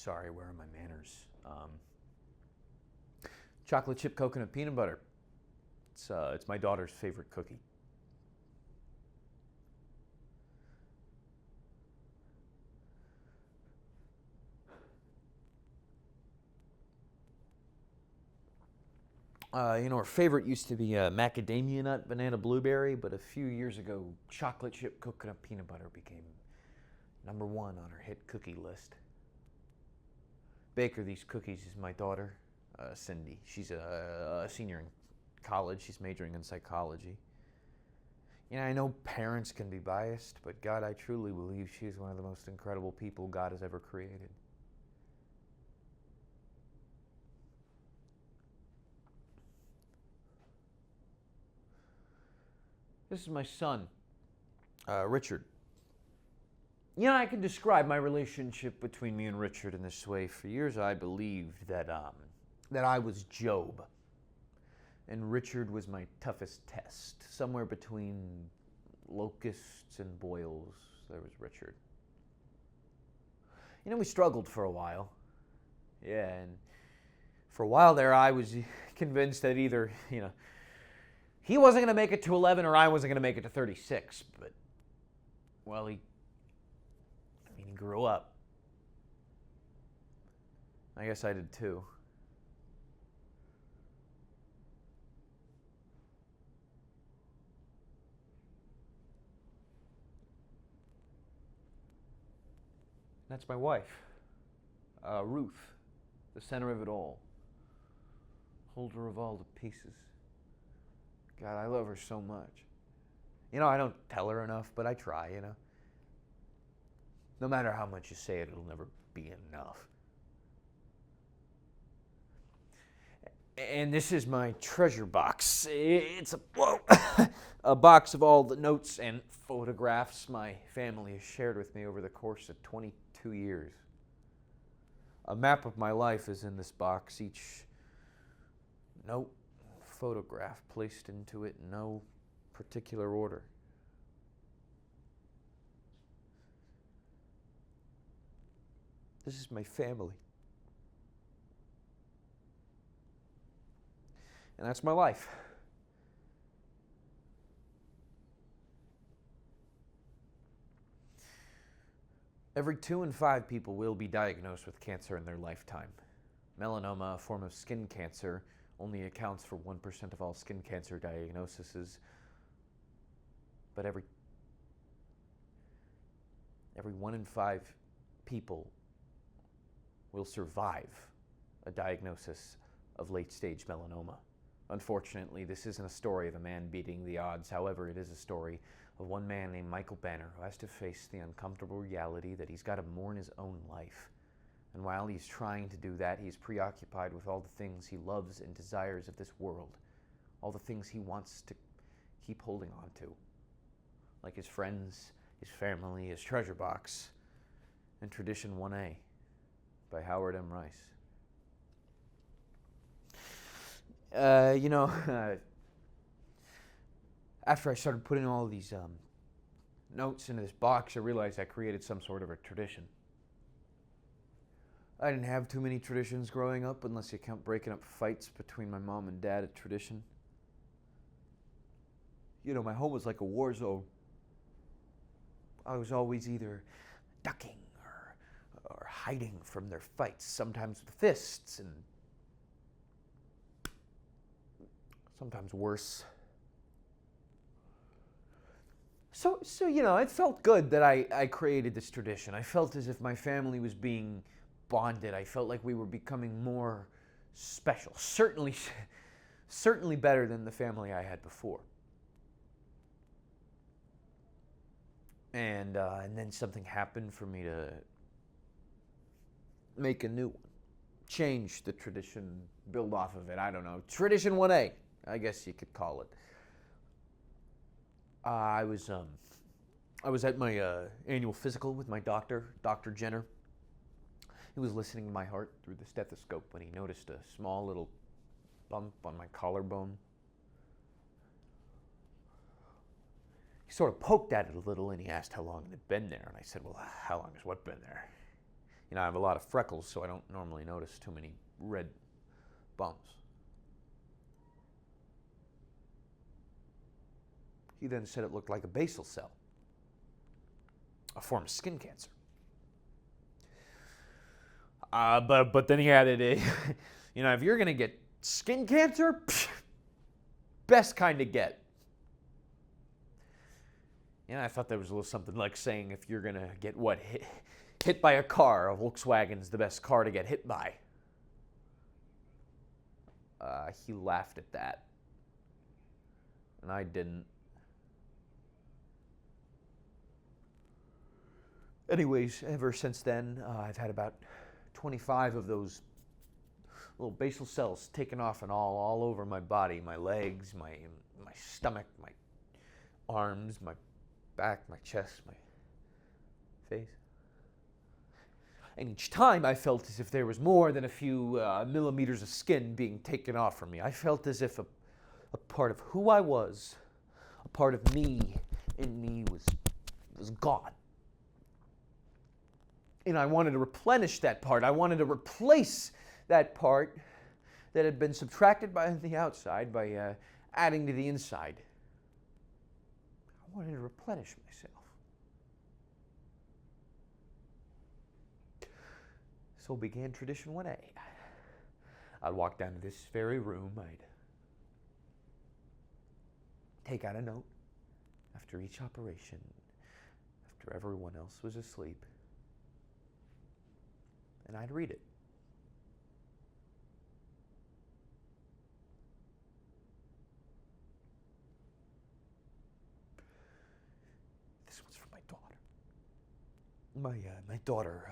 Sorry, where are my manners? Chocolate chip coconut peanut butter. It's my daughter's favorite cookie. Her favorite used to be macadamia nut, banana blueberry, but a few years ago, chocolate chip coconut peanut butter became number one on her hit cookie list. Baker these cookies is my daughter, Cindy. She's a senior in college. She's majoring in psychology. I know parents can be biased, but God, I truly believe she's one of the most incredible people God has ever created. This is my son, Richard. I can describe my relationship between me and Richard in this way. For years, I believed that I was Job, and Richard was my toughest test. Somewhere between locusts and boils, there was Richard. We struggled for a while. Yeah, and for a while there, I was convinced that either, he wasn't going to make it to 11 or I wasn't going to make it to 36. But, well, he grew up. I guess I did too. That's my wife, Ruth, the center of it all, holder of all the pieces. God, I love her so much. I don't tell her enough, but I try, No matter how much you say it, it'll never be enough. And this is my treasure box. It's a box of all the notes and photographs my family has shared with me over the course of 22 years. A map of my life is in this box. Each note, photograph placed into it in no particular order. This is my family. And that's my life. Every 2 in 5 people will be diagnosed with cancer in their lifetime. Melanoma, a form of skin cancer, only accounts for 1% of all skin cancer diagnoses. But every 1 in 5 people will survive a diagnosis of late-stage melanoma. Unfortunately, this isn't a story of a man beating the odds. However, it is a story of one man named Michael Banner who has to face the uncomfortable reality that he's got to mourn his own life. And while he's trying to do that, he's preoccupied with all the things he loves and desires of this world, all the things he wants to keep holding on to, like his friends, his family, his treasure box, and Tradition 1A by Howard M. Rice. After I started putting all these notes into this box, I realized I created some sort of a tradition. I didn't have too many traditions growing up, unless you count breaking up fights between my mom and dad a tradition. My home was like a war zone. I was always either ducking or hiding from their fights, sometimes with fists and sometimes worse. So it felt good that I created this tradition. I felt as if my family was being bonded. I felt like we were becoming more special. Certainly better than the family I had before. And then something happened for me to make a new one. Change the tradition, build off of it. I don't know. Tradition 1A, I guess you could call it. I was at my annual physical with my doctor, Dr. Jenner. He was listening to my heart through the stethoscope when he noticed a small little bump on my collarbone. sort of poked at it a little, and he asked how long it had been there. And I said, well, how long has what been there? I have a lot of freckles, so I don't normally notice too many red bumps. He then said it looked like a basal cell, a form of skin cancer. But then he added, if you're going to get skin cancer, best kind to get. I thought that was a little something like saying if you're going to get hit by a car, a Volkswagen's the best car to get hit by. He laughed at that, and I didn't. Anyways, ever since then, I've had about 25 of those little basal cells taken off and all over my body, my legs, my stomach, my arms, my back, my chest, my face. And each time I felt as if there was more than a few millimeters of skin being taken off from me. I felt as if a part of who I was, a part of me in me was gone. And I wanted to replenish that part. I wanted to replace that part that had been subtracted by the outside by adding to the inside. I wanted to replenish myself. So began tradition 1A. I'd walk down to this very room. I'd take out a note after each operation, after everyone else was asleep, and I'd read it. This one's for my daughter. My daughter,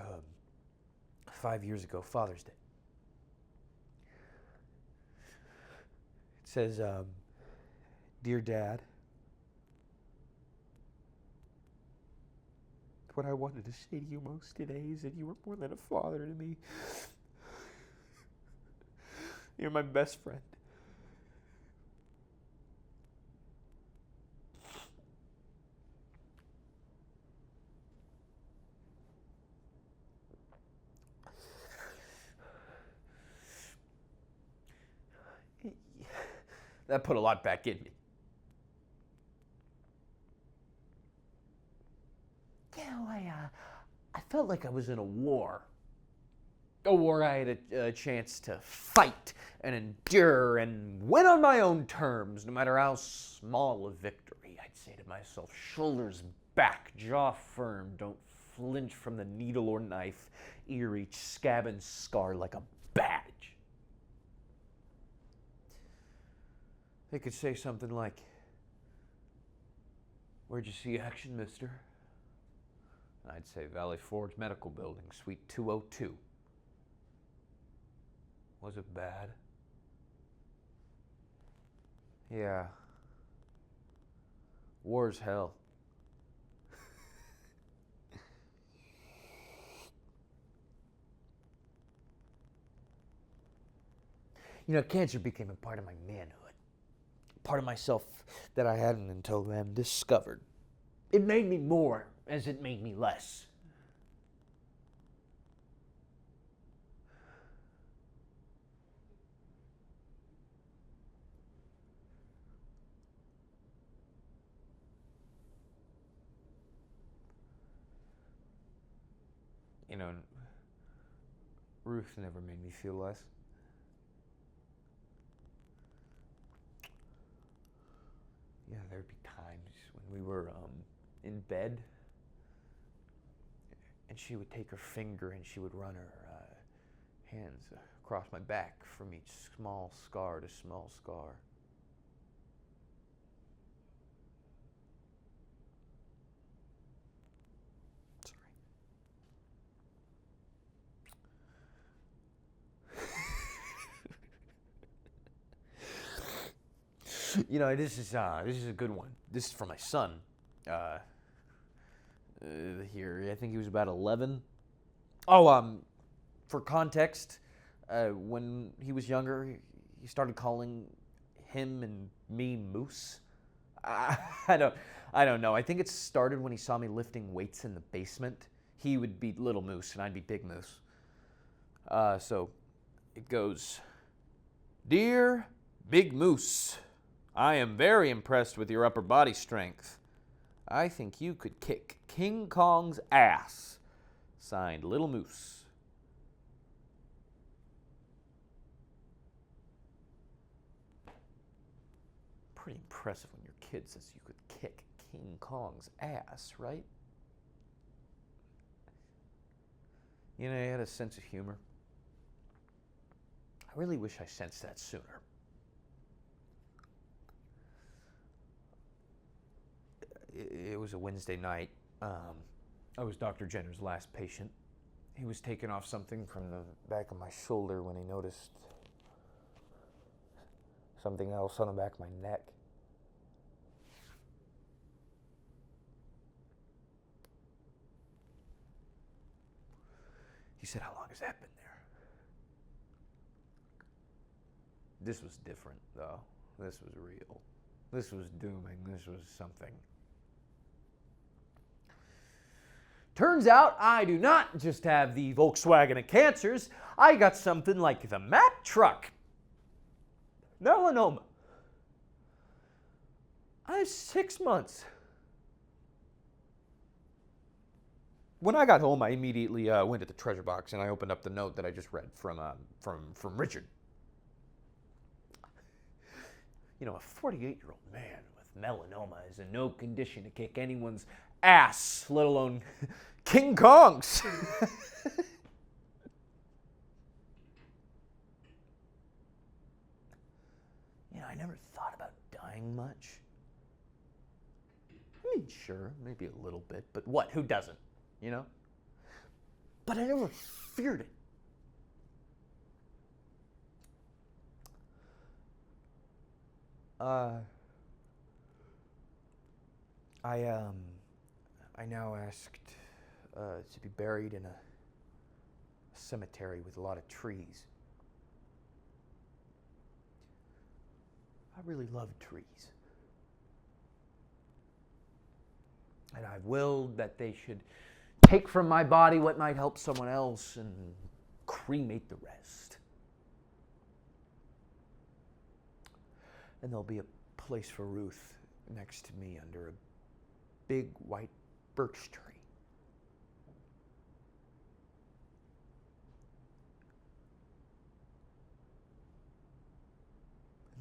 5 years ago, Father's Day. It says, Dear Dad, what I wanted to say to you most today is that you were more than a father to me. You're my best friend. That put a lot back in me. I felt like I was in a war. A war I had a chance to fight and endure and win on my own terms, no matter how small a victory. I'd say to myself, shoulders back, jaw firm, don't flinch from the needle or knife, ear each scab and scar like a badge. They could say something like, Where'd you see action, mister? I'd say Valley Forge Medical Building, Suite 202. Was it bad? Yeah. War's hell. Cancer became a part of my manhood. Part of myself that I hadn't until then discovered. It made me more as it made me less. Ruth never made me feel less. Yeah, there'd be times when we were in bed, and she would take her finger and she would run her hands across my back from each small scar to small scar. This is a good one. This is for my son. Here, I think he was about 11. Oh, for context, when he was younger, he started calling him and me Moose. I don't know. I think it started when he saw me lifting weights in the basement. He would be Little Moose, and I'd be Big Moose. So it goes, Dear Big Moose, I am very impressed with your upper body strength. I think you could kick King Kong's ass. Signed, Little Moose. Pretty impressive when your kid says you could kick King Kong's ass, right? You know, he had a sense of humor. I really wish I sensed that sooner. It was a Wednesday night. I was Dr. Jenner's last patient. He was taking off something from the back of my shoulder when he noticed something else on the back of my neck. He said, How long has that been there? This was different, though. This was real. This was dooming. This was something. Turns out I do not just have the Volkswagen of cancers. I got something like the Mack truck. Melanoma. I have 6 months. When I got home, I immediately went to the treasure box and I opened up the note that I just read from Richard. You know, a 48-year-old man with melanoma is in no condition to kick anyone's ass, let alone King Kong's. You know, I never thought about dying much. I mean, sure, maybe a little bit, but what? Who doesn't? You know? But I never feared it. I now asked to be buried in a cemetery with a lot of trees. I really love trees. And I've willed that they should take from my body what might help someone else and cremate the rest. And there'll be a place for Ruth next to me under a big white birch tree.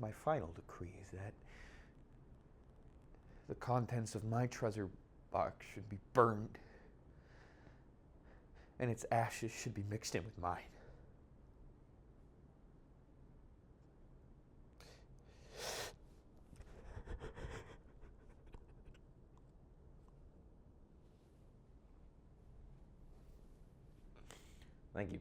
My final decree is that the contents of my treasure box should be burned and its ashes should be mixed in with mine. Thank you.